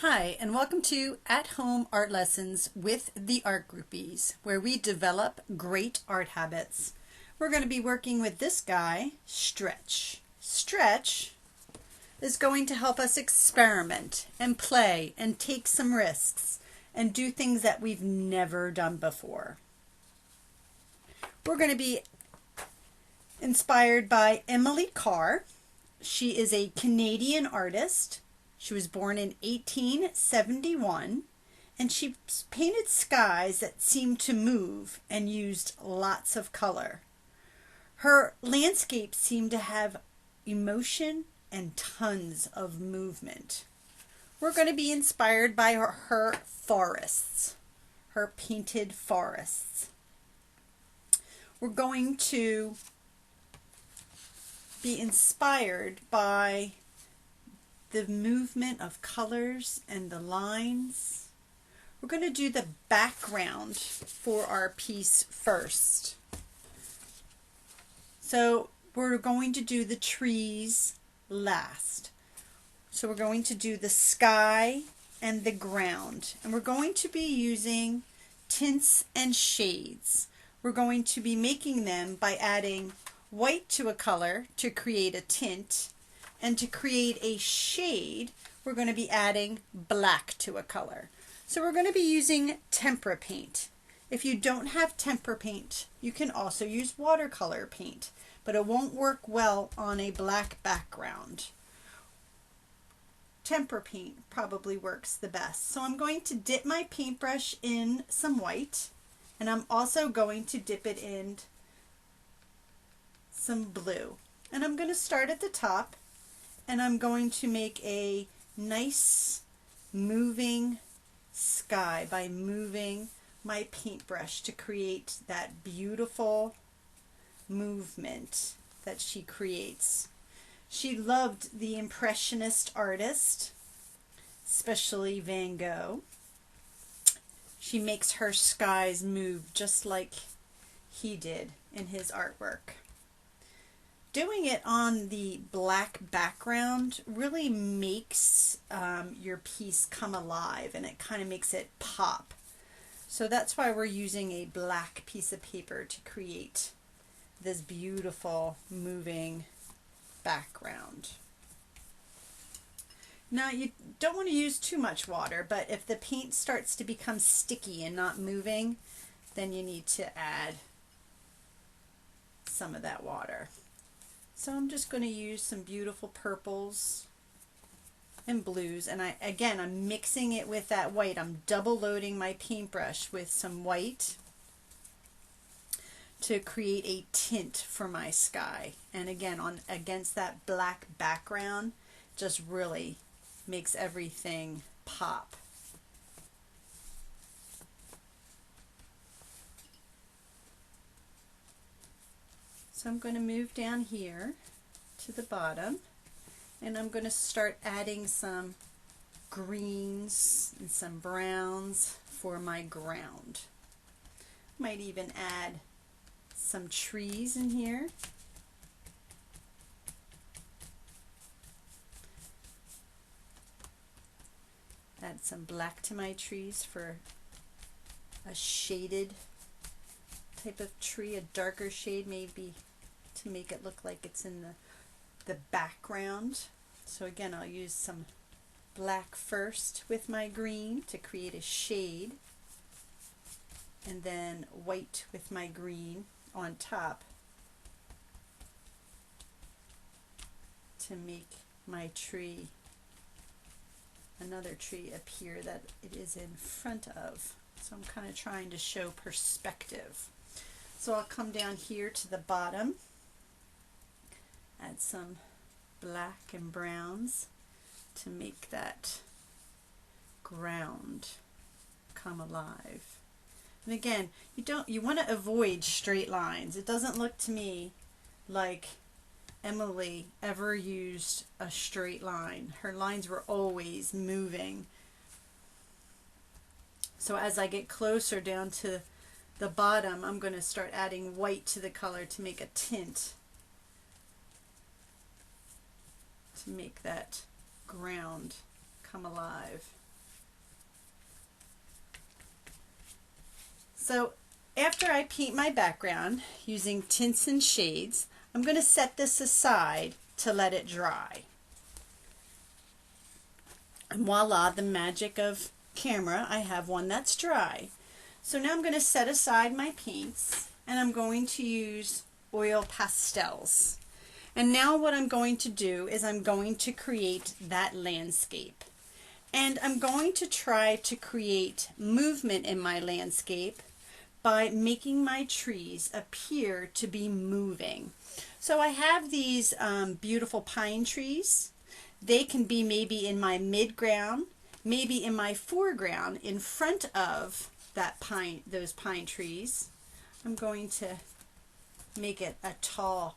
Hi, and welcome to At Home Art Lessons with the Art Groupies, where we develop great art habits. We're going to be working with this guy, Stretch. Stretch is going to help us experiment and play and take some risks and do things that we've never done before. We're going to be inspired by Emily Carr. She is a Canadian artist. She was born in 1871, and she painted skies that seemed to move and used lots of color. Her landscapes seem to have emotion and tons of movement. We're going to be inspired by her forests, her painted forests. We're going to be inspired by the movement of colors and the lines. We're going to do the background for our piece first. So we're going to do the trees last. So we're going to do the sky and the ground. And we're going to be using tints and shades. We're going to be making them by adding white to a color to create a tint. And to create a shade, we're going to be adding black to a color. So we're going to be using tempera paint. If you don't have tempera paint, you can also use watercolor paint, but it won't work well on a black background. Tempera paint probably works the best. So I'm going to dip my paintbrush in some white, and I'm also going to dip it in some blue. And I'm going to start at the top. And I'm going to make a nice moving sky by moving my paintbrush to create that beautiful movement that she creates. She loved the Impressionist artist, especially Van Gogh. She makes her skies move just like he did in his artwork. Doing it on the black background really makes your piece come alive, and it kind of makes it pop. So that's why we're using a black piece of paper to create this beautiful moving background. Now you don't want to use too much water, but if the paint starts to become sticky and not moving, then you need to add some of that water. So I'm just going to use some beautiful purples and blues, and I'm mixing it with that white. I'm double loading my paintbrush with some white to create a tint for my sky. And again, against that black background, just really makes everything pop. So I'm going to move down here to the bottom, and I'm going to start adding some greens and some browns for my ground. Might even add some trees in here. Add some black to my trees for a shaded type of tree, a darker shade maybe, to make it look like it's in the background. So again, I'll use some black first with my green to create a shade, and then white with my green on top to make my tree, another tree, appear that it is in front of. So I'm kind of trying to show perspective. So I'll come down here to the bottom, add some black and browns to make that ground come alive. And again, you want to avoid straight lines. It doesn't look to me like Emily ever used a straight line. Her lines were always moving. So as I get closer down to the bottom, I'm going to start adding white to the color to make a tint, to make that ground come alive. So after I paint my background using tints and shades, I'm going to set this aside to let it dry. And voila, the magic of camera, I have one that's dry. So now I'm going to set aside my paints and I'm going to use oil pastels. And now what I'm going to do is I'm going to create that landscape. And I'm going to try to create movement in my landscape by making my trees appear to be moving. So I have these beautiful pine trees. They can be maybe in my midground, maybe in my foreground in front of those pine trees. I'm going to make it a tall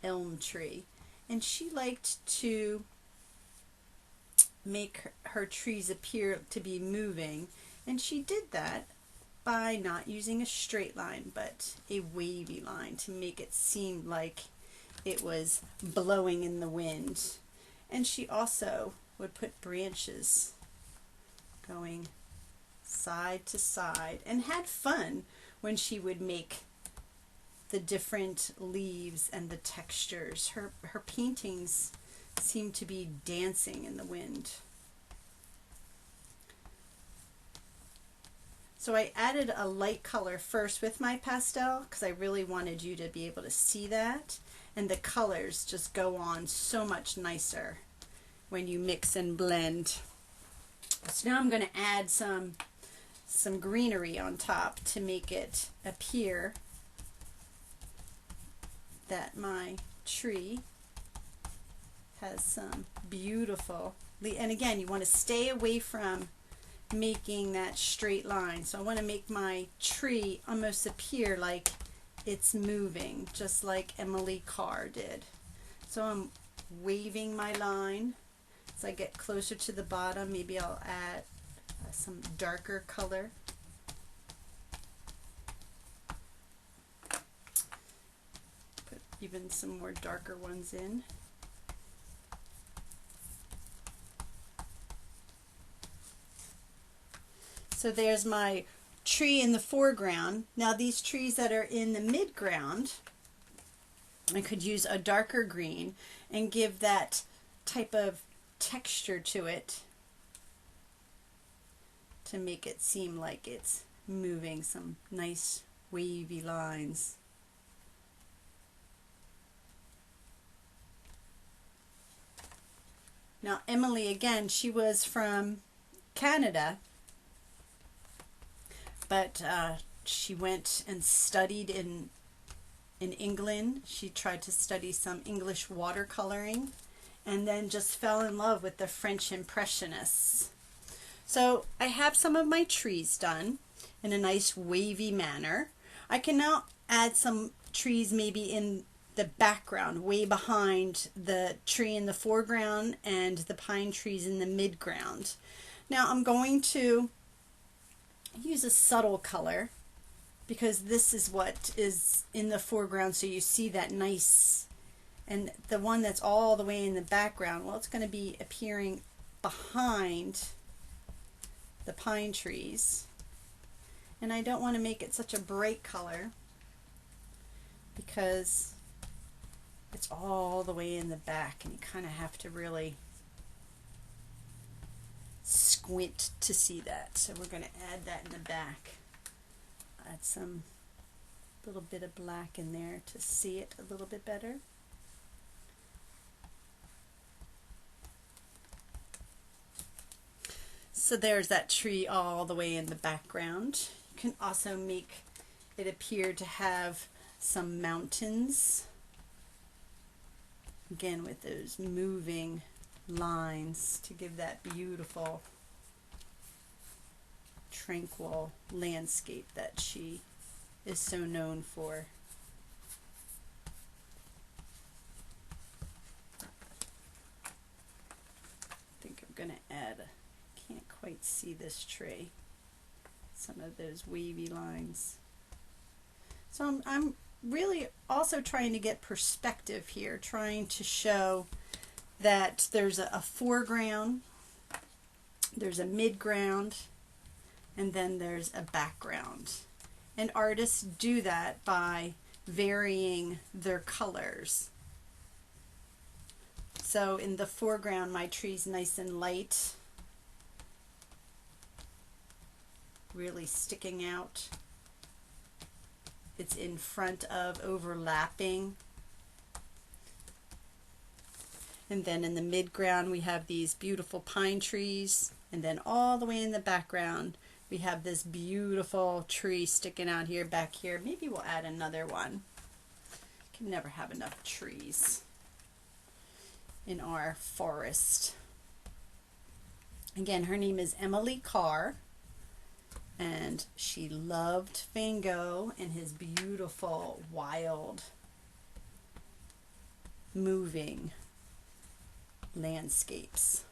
elm tree. And she liked to make her trees appear to be moving, and she did that by not using a straight line but a wavy line to make it seem like it was blowing in the wind. And she also would put branches going side to side and had fun when she would make the different leaves and the textures. Her paintings seem to be dancing in the wind. So I added a light color first with my pastel because I really wanted you to be able to see that, and the colors just go on so much nicer when you mix and blend. So now I'm going to add some greenery on top to make it appear that my tree has some beautiful, and again, you want to stay away from making that straight line. So I want to make my tree almost appear like it's moving, just like Emily Carr did. So I'm waving my line. As I get closer to the bottom, maybe I'll add some darker color. Put even some more darker ones in. So there's my tree in the foreground. Now these trees that are in the midground, I could use a darker green and give that type of texture to it to make it seem like it's moving, some nice wavy lines. Now Emily, again, she was from Canada, but she went and studied in England. She tried to study some English watercoloring and then just fell in love with the French Impressionists. So I have some of my trees done in a nice wavy manner. I can now add some trees maybe in the background, way behind the tree in the foreground and the pine trees in the midground. Now I'm going to use a subtle color because this is what is in the foreground, so you see that nice, and the one that's all the way in the background, well, it's going to be appearing behind the pine trees, and I don't want to make it such a bright color because it's all the way in the back and you kind of have to really squint to see that. So we're going to add that in the back. Add some little bit of black in there to see it a little bit better. So there's that tree all the way in the background. You can also make it appear to have some mountains, again with those moving lines to give that beautiful tranquil landscape that she is so known for. I think I'm going to add, can't quite see this tree, some of those wavy lines. So I'm really also trying to get perspective here, trying to show that there's a foreground, there's a midground, and then there's a background. And artists do that by varying their colors. So in the foreground, my tree's nice and light, really sticking out. It's in front of overlapping. And then in the midground, we have these beautiful pine trees. And then all the way in the background, we have this beautiful tree sticking out here, back here. Maybe we'll add another one. Can never have enough trees in our forest. Again, her name is Emily Carr, and she loved Van Gogh and his beautiful, wild, moving landscapes.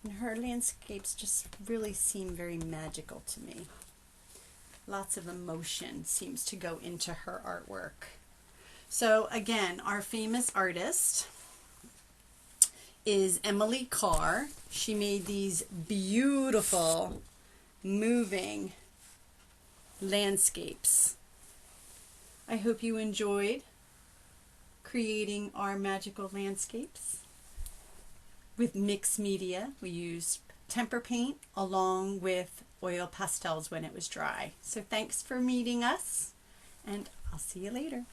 And her landscapes just really seem very magical to me. Lots of emotion seems to go into her artwork. So again, our famous artist is Emily Carr. She made these beautiful, moving landscapes. I hope you enjoyed creating our magical landscapes with mixed media. We used tempera paint along with oil pastels when it was dry. So thanks for meeting us, and I'll see you later.